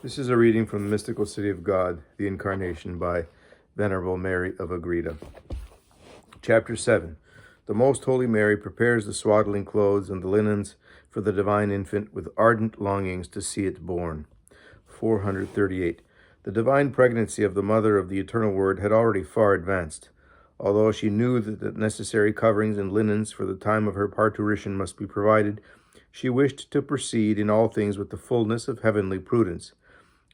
This is a reading from the Mystical City of God, the Incarnation, by Venerable Mary of Agreda. Chapter 7. The Most Holy Mary prepares the swaddling clothes and the linens for the divine infant with ardent longings to see it born. 438. The divine pregnancy of the Mother of the Eternal Word had already far advanced. Although she knew that the necessary coverings and linens for the time of her parturition must be provided, she wished to proceed in all things with the fullness of heavenly prudence.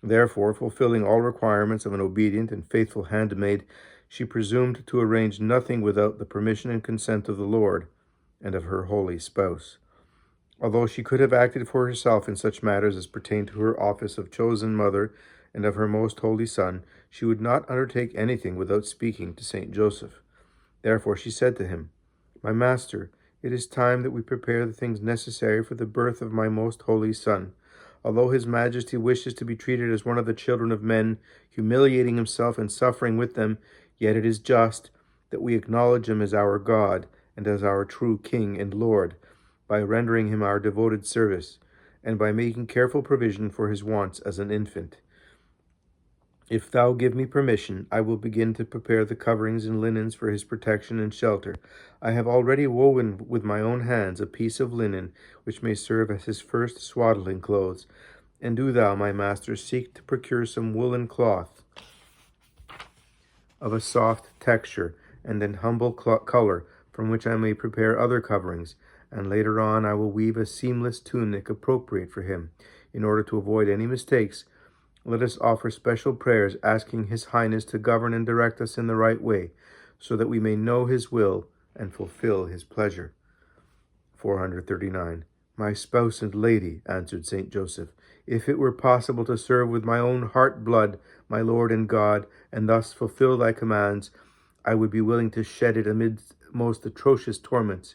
Therefore, fulfilling all requirements of an obedient and faithful handmaid, she presumed to arrange nothing without the permission and consent of the Lord and of her holy spouse. Although she could have acted for herself in such matters as pertain to her office of chosen mother and of her most holy Son, she would not undertake anything without speaking to Saint Joseph. Therefore she said to him, "My master, it is time that we prepare the things necessary for the birth of my most holy Son. Although his majesty wishes to be treated as one of the children of men, humiliating himself and suffering with them, yet it is just that we acknowledge him as our God and as our true King and Lord, by rendering him our devoted service, and by making careful provision for his wants as an infant. If thou give me permission, I will begin to prepare the coverings and linens for his protection and shelter. I have already woven with my own hands a piece of linen, which may serve as his first swaddling clothes. And do thou, my master, seek to procure some woolen cloth of a soft texture and an humble color, from which I may prepare other coverings, and later on I will weave a seamless tunic appropriate for him. In order to avoid any mistakes, let us offer special prayers asking His Highness to govern and direct us in the right way, so that we may know His will and fulfill His pleasure." 439. "My spouse and lady," answered Saint Joseph, "if it were possible to serve with my own heart blood my Lord and God, and thus fulfill thy commands, I would be willing to shed it amid most atrocious torments.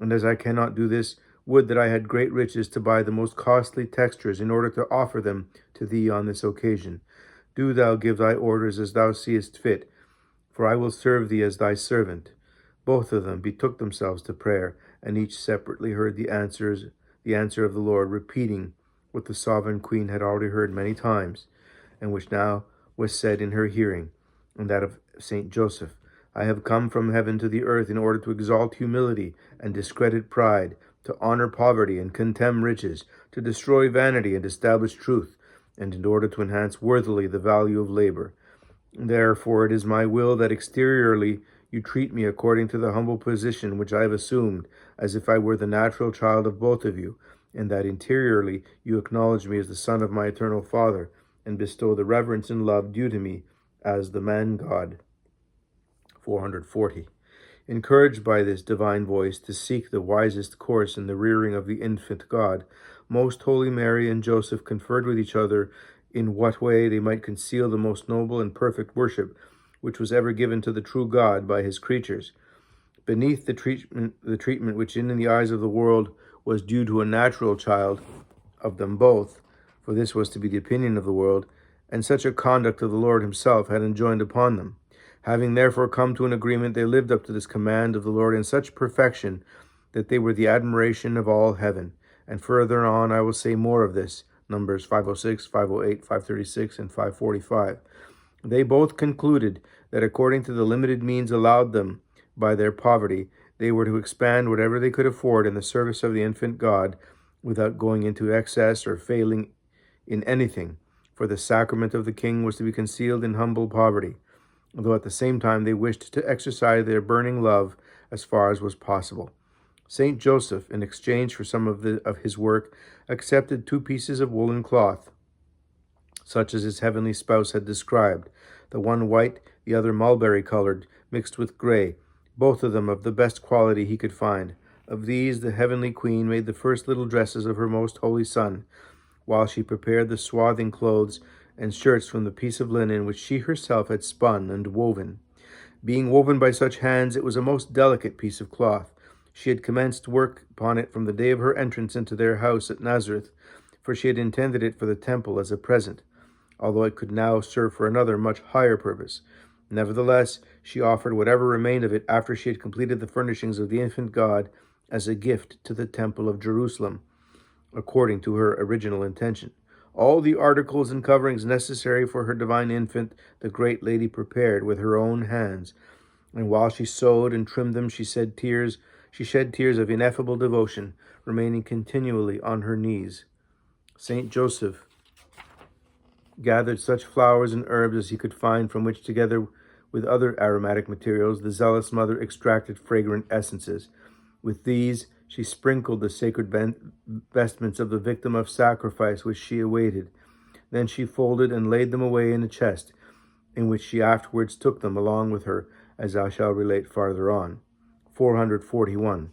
And as I cannot do this, would that I had great riches to buy the most costly textures in order to offer them to thee on this occasion. Do thou give thy orders as thou seest fit, for I will serve thee as thy servant." Both of them betook themselves to prayer, and each separately heard the answer of the Lord, repeating what the sovereign queen had already heard many times, and which now was said in her hearing, and that of Saint Joseph. "I have come from heaven to the earth in order to exalt humility and discredit pride, to honor poverty and contemn riches, to destroy vanity and establish truth, and in order to enhance worthily the value of labor. Therefore it is my will that exteriorly you treat me according to the humble position which I have assumed, as if I were the natural child of both of you, and that interiorly you acknowledge me as the son of my eternal Father, and bestow the reverence and love due to me as the man-God." 440. Encouraged by this divine voice to seek the wisest course in the rearing of the infant God, Most Holy Mary and Joseph conferred with each other in what way they might conceal the most noble and perfect worship which was ever given to the true God by his creatures. Beneath the treatment which in the eyes of the world was due to a natural child of them both, for this was to be the opinion of the world, and such a conduct of the Lord himself had enjoined upon them. Having therefore come to an agreement, they lived up to this command of the Lord in such perfection that they were the admiration of all heaven. And further on I will say more of this, Numbers 506, 508, 536, and 545. They both concluded that according to the limited means allowed them by their poverty, they were to expand whatever they could afford in the service of the infant God, without going into excess or failing in anything, for the sacrament of the King was to be concealed in humble poverty, although at the same time they wished to exercise their burning love as far as was possible. Saint Joseph, in exchange for some of his work, accepted 2 pieces of woolen cloth, such as his heavenly spouse had described, the one white, the other mulberry-colored, mixed with gray, both of them of the best quality he could find. Of these the heavenly queen made the first little dresses of her most holy Son, while she prepared the swathing clothes and shirts from the piece of linen which she herself had spun and woven. Being woven by such hands, it was a most delicate piece of cloth. She had commenced work upon it from the day of her entrance into their house at Nazareth, for she had intended it for the temple as a present, although it could now serve for another much higher purpose. Nevertheless, she offered whatever remained of it after she had completed the furnishings of the infant God as a gift to the temple of Jerusalem, according to her original intention. All the articles and coverings necessary for her divine infant the great lady prepared with her own hands, and while she sewed and trimmed them, she shed tears of ineffable devotion, remaining continually on her knees. Saint Joseph gathered such flowers and herbs as he could find, from which, together with other aromatic materials, the zealous mother extracted fragrant essences. With these she sprinkled the sacred vestments of the victim of sacrifice which she awaited. Then she folded and laid them away in a chest, in which she afterwards took them along with her, as I shall relate farther on. 441.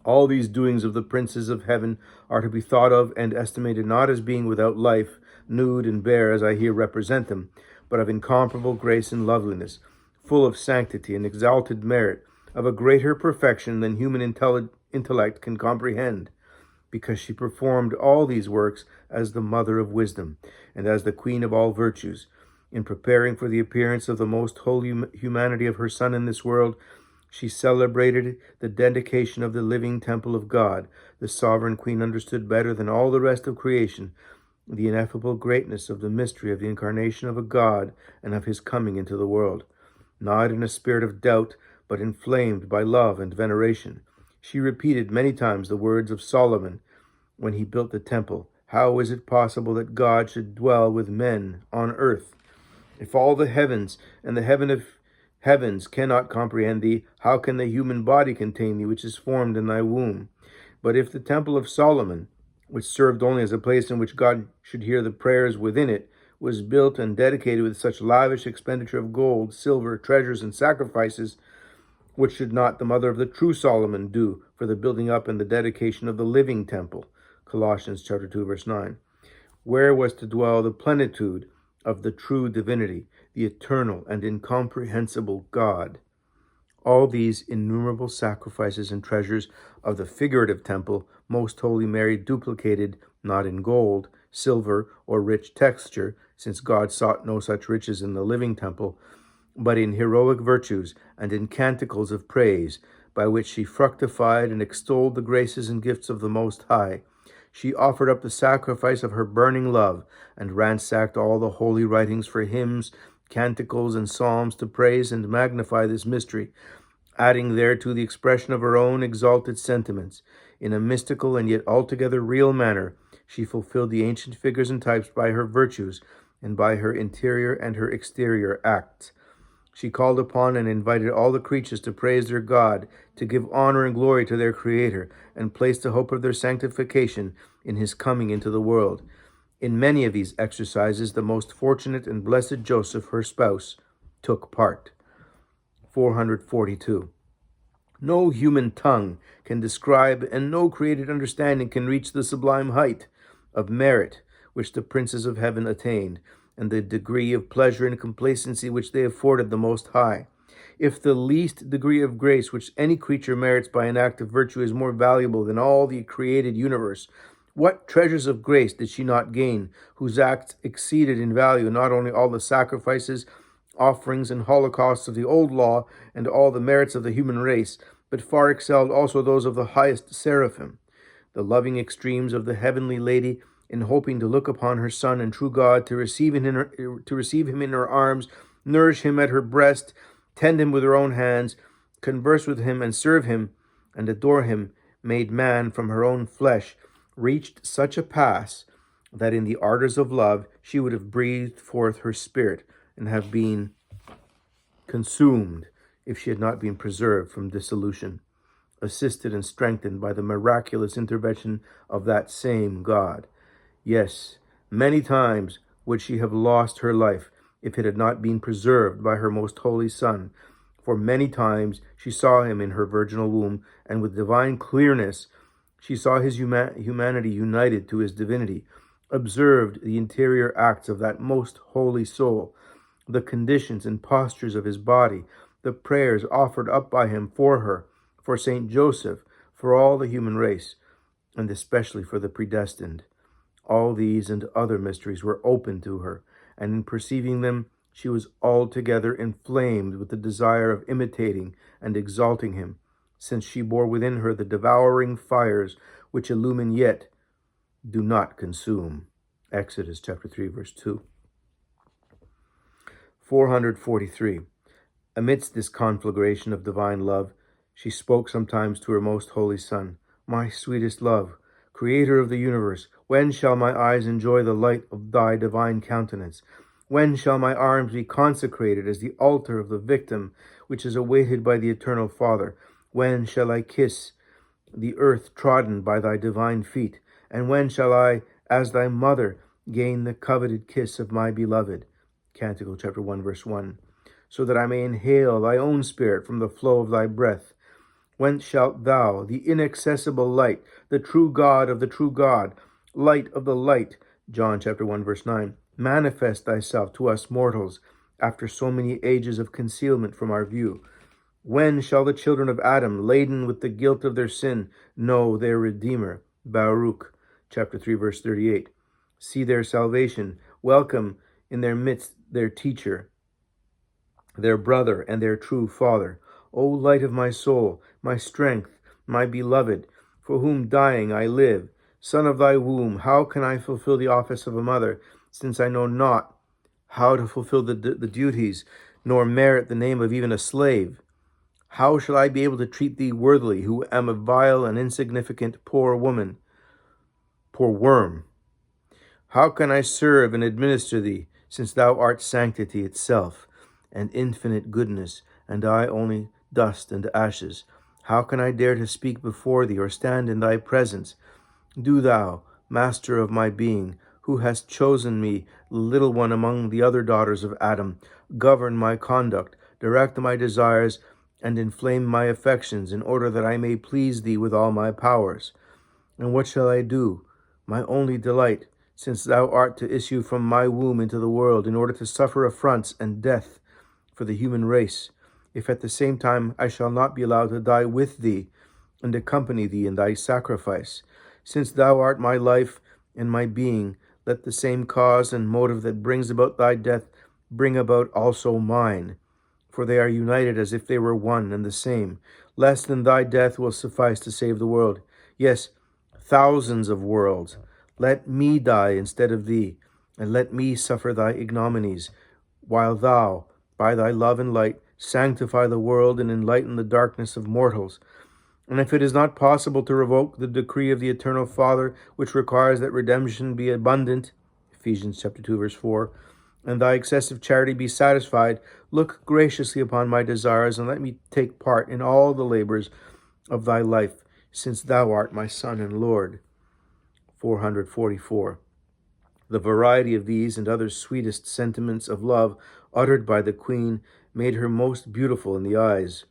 All these doings of the princes of heaven are to be thought of and estimated not as being without life, nude and bare as I here represent them, but of incomparable grace and loveliness, full of sanctity and exalted merit, of a greater perfection than human intellect can comprehend, because she performed all these works as the mother of wisdom, and as the queen of all virtues. In preparing for the appearance of the most holy humanity of her Son in this world, she celebrated the dedication of the living temple of God. The sovereign queen understood better than all the rest of creation the ineffable greatness of the mystery of the incarnation of a God and of his coming into the world. Not in a spirit of doubt, but inflamed by love and veneration, she repeated many times the words of Solomon when he built the temple: "How is it possible that God should dwell with men on earth? If all the heavens and the heaven of heavens cannot comprehend thee, how can the human body contain thee, which is formed in thy womb? But if the temple of Solomon, which served only as a place in which God should hear the prayers within it, was built and dedicated with such lavish expenditure of gold, silver, treasures, and sacrifices, what should not the mother of the true Solomon do for the building up and the dedication of the living temple?" Colossians chapter 2, verse 9. Where was to dwell the plenitude of the true divinity, the eternal and incomprehensible God? All these innumerable sacrifices and treasures of the figurative temple, Most Holy Mary duplicated, not in gold, silver, or rich texture, since God sought no such riches in the living temple, but in heroic virtues and in canticles of praise, by which she fructified and extolled the graces and gifts of the Most High. She offered up the sacrifice of her burning love, and ransacked all the holy writings for hymns, canticles, and psalms to praise and magnify this mystery, adding thereto the expression of her own exalted sentiments. In a mystical and yet altogether real manner, she fulfilled the ancient figures and types by her virtues, and by her interior and her exterior acts. She called upon and invited all the creatures to praise their God, to give honor and glory to their Creator, and place the hope of their sanctification in his coming into the world. In many of these exercises, the most fortunate and blessed Joseph, her spouse, took part. 442. No human tongue can describe, and no created understanding can reach the sublime height of merit which the princes of heaven attained, and the degree of pleasure and complacency which they afforded the Most High. If the least degree of grace which any creature merits by an act of virtue is more valuable than all the created universe, what treasures of grace did she not gain, whose acts exceeded in value not only all the sacrifices, offerings, and holocausts of the old law, and all the merits of the human race, but far excelled also those of the highest seraphim? The extremes of the heavenly lady, in hoping to look upon her Son and true God, to receive him in her arms, nourish him at her breast, tend him with her own hands, converse with him and serve him, and adore him, made man from her own flesh, reached such a pass that in the ardors of love she would have breathed forth her spirit and have been consumed if she had not been preserved from dissolution, assisted and strengthened by the miraculous intervention of that same God. Yes, many times would she have lost her life if it had not been preserved by her most holy Son, for many times she saw him in her virginal womb, and with divine clearness she saw his humanity united to his divinity, observed the interior acts of that most holy soul, the conditions and postures of his body, the prayers offered up by him for her, for Saint Joseph, for all the human race, and especially for the predestined. All these and other mysteries were open to her, and in perceiving them, she was altogether inflamed with the desire of imitating and exalting him, since she bore within her the devouring fires which illumine yet do not consume. Exodus chapter 3, verse 2. 443. Amidst this conflagration of divine love, she spoke sometimes to her most holy Son, "My sweetest love, Creator of the universe, when shall my eyes enjoy the light of thy divine countenance? When shall my arms be consecrated as the altar of the victim which is awaited by the eternal Father? When shall I kiss the earth trodden by thy divine feet? And when shall I, as thy mother, gain the coveted kiss of my beloved?" Canticle chapter 1, verse 1. "So that I may inhale thy own spirit from the flow of thy breath. When shalt thou, the inaccessible light, the true God of the true God, light of the light," John chapter 1, verse 9, "manifest thyself to us mortals after so many ages of concealment from our view? When shall the children of Adam, laden with the guilt of their sin, know their Redeemer?" Baruch chapter 3, verse 38. "See their salvation, welcome in their midst their teacher, their brother, and their true Father. O light of my soul, my strength, my beloved, for whom dying I live, Son of thy womb, how can I fulfill the office of a mother, since I know not how to fulfill the duties, nor merit the name of even a slave? How shall I be able to treat thee worthily, who am a vile and insignificant poor woman, poor worm? How can I serve and administer thee, since thou art sanctity itself, and infinite goodness, and I only dust and ashes? How can I dare to speak before thee, or stand in thy presence? Do thou, Master of my being, who hast chosen me, little one among the other daughters of Adam, govern my conduct, direct my desires, and inflame my affections, in order that I may please thee with all my powers. And what shall I do, my only delight, since thou art to issue from my womb into the world, in order to suffer affronts and death for the human race, if at the same time I shall not be allowed to die with thee and accompany thee in thy sacrifice? Since thou art my life and my being, let the same cause and motive that brings about thy death bring about also mine, for they are united as if they were one and the same. Less than thy death will suffice to save the world, yes, thousands of worlds. Let me die instead of thee, and let me suffer thy ignominies, while thou, by thy love and light, sanctify the world and enlighten the darkness of mortals. And if it is not possible to revoke the decree of the eternal Father, which requires that redemption be abundant, Ephesians chapter 2, verse 4, and thy excessive charity be satisfied, look graciously upon my desires, and let me take part in all the labors of thy life, since thou art my Son and Lord. 444. The variety of these and other sweetest sentiments of love uttered by the Queen made her most beautiful in the eyes,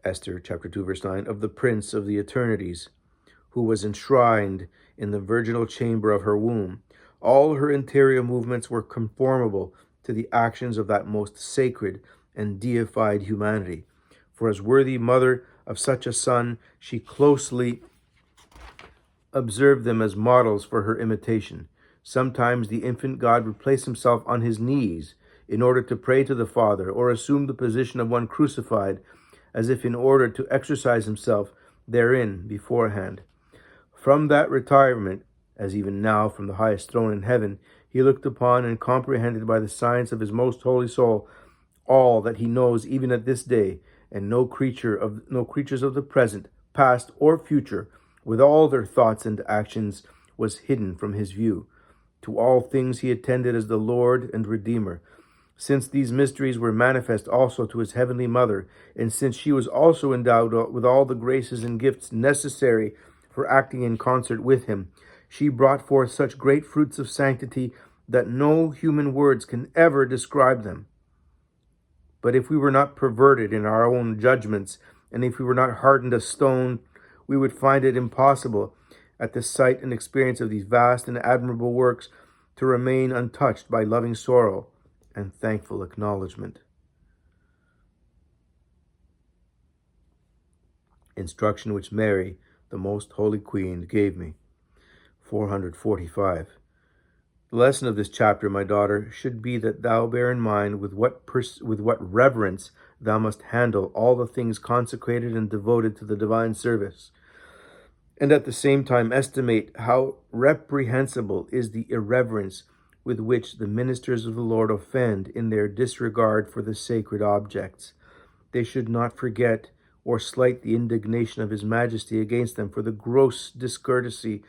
Esther chapter 2, verse 9, of the Prince of the Eternities, who was enshrined in the virginal chamber of her womb. All her interior movements were conformable to the actions of that most sacred and deified humanity. For as worthy mother of such a son, she closely observed them as models for her imitation. Sometimes the infant God would place himself on his knees in order to pray to the Father, or assume the position of one crucified, as if in order to exercise himself therein beforehand. From that retirement, as even now from the highest throne in heaven, he looked upon and comprehended by the science of his most holy soul all that he knows even at this day, and no creatures of the present, past, or future, with all their thoughts and actions, was hidden from his view. To all things he attended as the Lord and Redeemer. Since these mysteries were manifest also to his heavenly mother, and since she was also endowed with all the graces and gifts necessary for acting in concert with him, she brought forth such great fruits of sanctity that no human words can ever describe them. But if we were not perverted in our own judgments, and if we were not hardened as stone, we would find it impossible, at the sight and experience of these vast and admirable works, to remain untouched by loving sorrow and thankful acknowledgement. Instruction which Mary, the most holy Queen, gave me. 445. The lesson of this chapter, my daughter, should be that thou bear in mind with what reverence thou must handle all the things consecrated and devoted to the divine service, and at the same time estimate how reprehensible is the irreverence with which the ministers of the Lord offend in their disregard for the sacred objects. They should not forget or slight the indignation of His Majesty against them for the gross discourtesy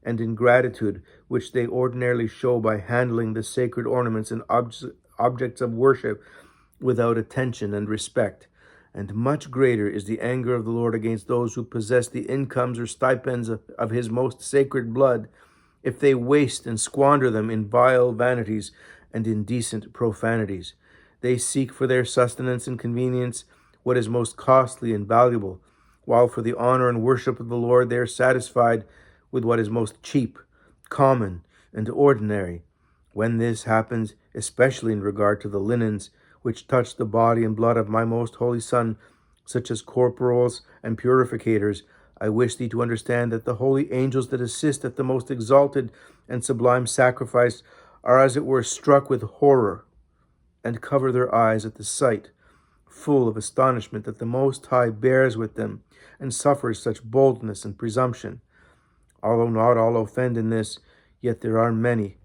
and ingratitude which they ordinarily show by handling the sacred ornaments and objects of worship without attention and respect. And much greater is the anger of the Lord against those who possess the incomes or stipends of His most sacred blood, if they waste and squander them in vile vanities and indecent profanities. They seek for their sustenance and convenience what is most costly and valuable, while for the honor and worship of the Lord they are satisfied with what is most cheap, common, and ordinary. When this happens, especially in regard to the linens which touch the body and blood of my most holy Son, such as corporals and purificators, I wish thee to understand that the holy angels that assist at the most exalted and sublime sacrifice are as it were struck with horror, and cover their eyes at the sight, full of astonishment that the Most High bears with them, and suffers such boldness and presumption. Although not all offend in this, yet there are many,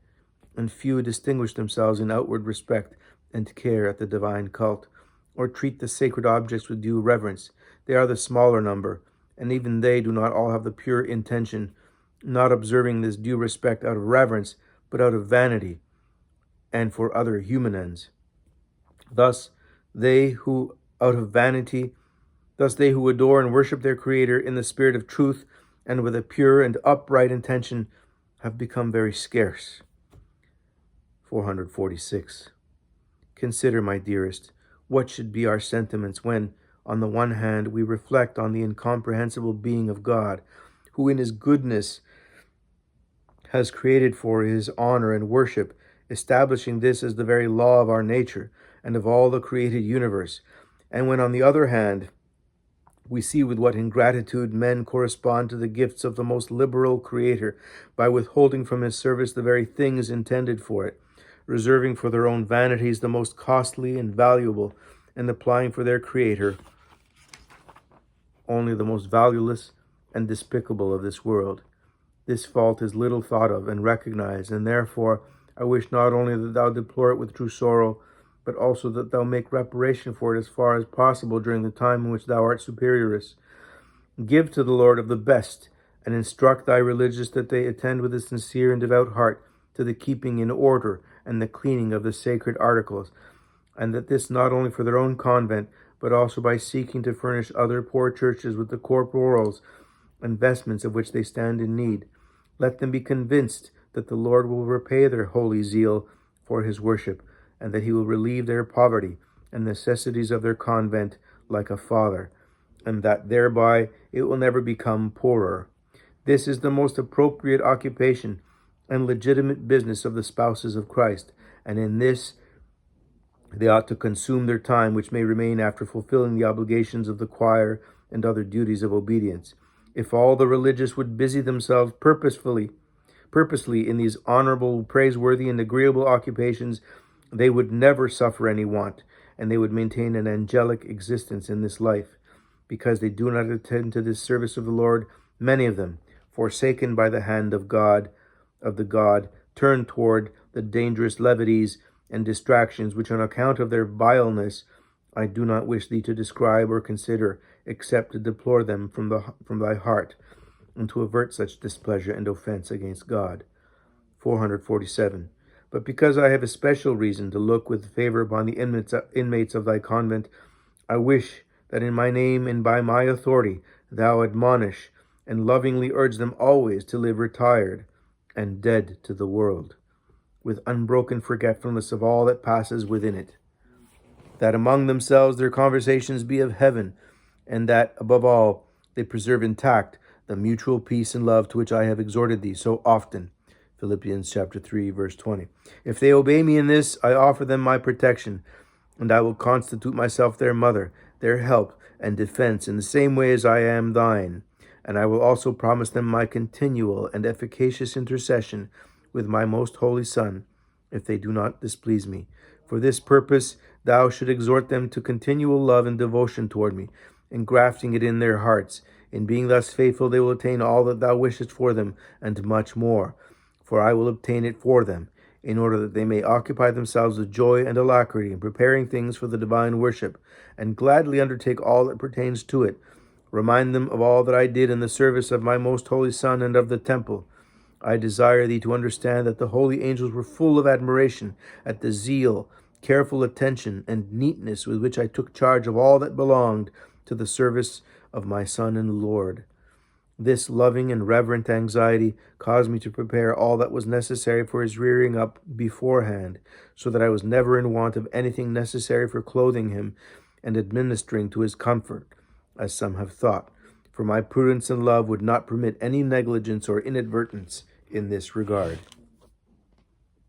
and few distinguish themselves in outward respect and care at the divine cult, or treat the sacred objects with due reverence. They are the smaller number, and even they do not all have the pure intention, not observing this due respect out of reverence, but out of vanity, and for other human ends. Thus they who adore and worship their Creator in the spirit of truth and with a pure and upright intention have become very scarce. 446. Consider, my dearest, what should be our sentiments when, on the one hand, we reflect on the incomprehensible being of God, who in His goodness has created for His honor and worship, establishing this as the very law of our nature and of all the created universe, and when, on the other hand, we see with what ingratitude men correspond to the gifts of the most liberal Creator by withholding from His service the very things intended for it, reserving for their own vanities the most costly and valuable, and applying for their Creator only the most valueless and despicable of this world. This fault is little thought of and recognized, and therefore I wish not only that thou deplore it with true sorrow, but also that thou make reparation for it as far as possible during the time in which thou art superioress. Give to the Lord of the best, and instruct thy religious that they attend with a sincere and devout heart to the keeping in order and the cleaning of the sacred articles, and that this not only for their own convent, but also by seeking to furnish other poor churches with the corporals and vestments of which they stand in need. Let them be convinced that the Lord will repay their holy zeal for His worship, and that He will relieve their poverty and necessities of their convent like a father, and that thereby it will never become poorer. This is the most appropriate occupation and legitimate business of the spouses of Christ, and in this they ought to consume their time which may remain after fulfilling the obligations of the choir and other duties of obedience. If all the religious would busy themselves purposely in these honorable, praiseworthy, and agreeable occupations, they would never suffer any want, and they would maintain an angelic existence in this life. Because they do not attend to this service of the Lord, many of them, forsaken by the hand of the God, turn toward the dangerous levities and distractions which, on account of their vileness, I do not wish thee to describe or consider, except to deplore them from thy heart, and to avert such displeasure and offense against God. 447. But because I have a special reason to look with favor upon the inmates of thy convent, I wish that in my name and by my authority thou admonish and lovingly urge them always to live retired and dead to the world, with unbroken forgetfulness of all that passes within it, that among themselves their conversations be of heaven, and that, above all, they preserve intact the mutual peace and love to which I have exhorted thee so often. Philippians chapter 3, verse 20. If they obey me in this, I offer them my protection, and I will constitute myself their mother, their help and defense in the same way as I am thine. And I will also promise them my continual and efficacious intercession with my most holy Son, if they do not displease me. For this purpose thou should exhort them to continual love and devotion toward me, engrafting it in their hearts, In being thus faithful, they will attain all that thou wishest for them, and much more. For I will obtain it for them, in order that they may occupy themselves with joy and alacrity in preparing things for the divine worship, and gladly undertake all that pertains to it. Remind them of all that I did in the service of my most holy Son and of the temple. I desire thee to understand that the holy angels were full of admiration at the zeal, careful attention, and neatness with which I took charge of all that belonged to the service of my Son and Lord. This loving and reverent anxiety caused me to prepare all that was necessary for his rearing up beforehand, so that I was never in want of anything necessary for clothing him and administering to his comfort, as some have thought. For my prudence and love would not permit any negligence or inadvertence in this regard.